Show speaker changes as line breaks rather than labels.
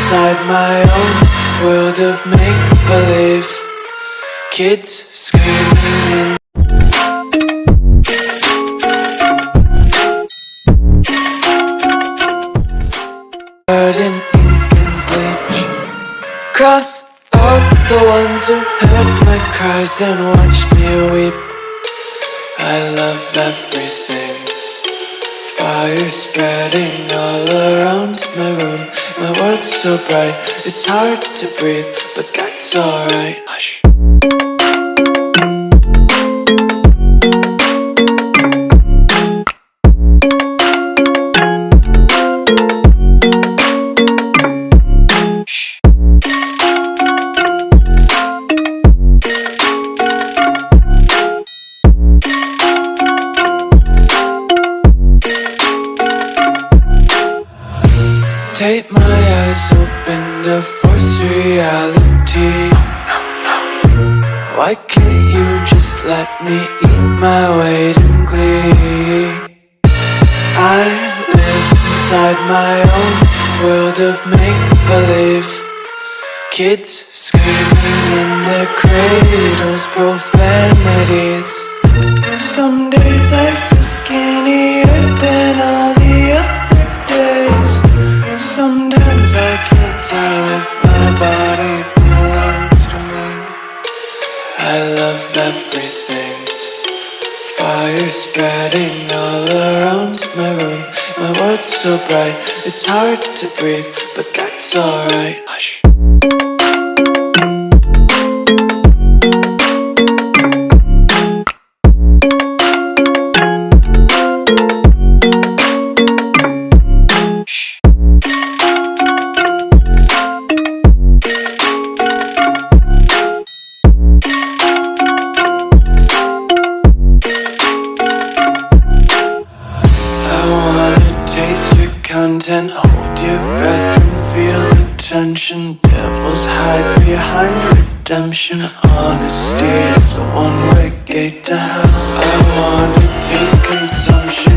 inside my own world of make-believe. Kids screaming in in ink and bleach. Cross out the ones who heard my cries and watched me weep. I love everything. Fire spreading all around my room. My world's so bright, it's hard to breathe, but that's alright. Hush. Take my eyes open to force reality. Why can't you just let me eat my weight in glee? I live inside my own world of make-believe. Kids screaming in their cradles, profanities. Some days I feel skinnier than all the other days. Sometimes I can't tell if my body belongs to me. I love everything. Fire spreading all around my room. My world's so bright, it's hard to breathe, but that's alright. Hush. Content, hold your breath and feel the tension. Devils hide behind redemption. Honesty is a one-way gate to hell. I wanna taste consumption.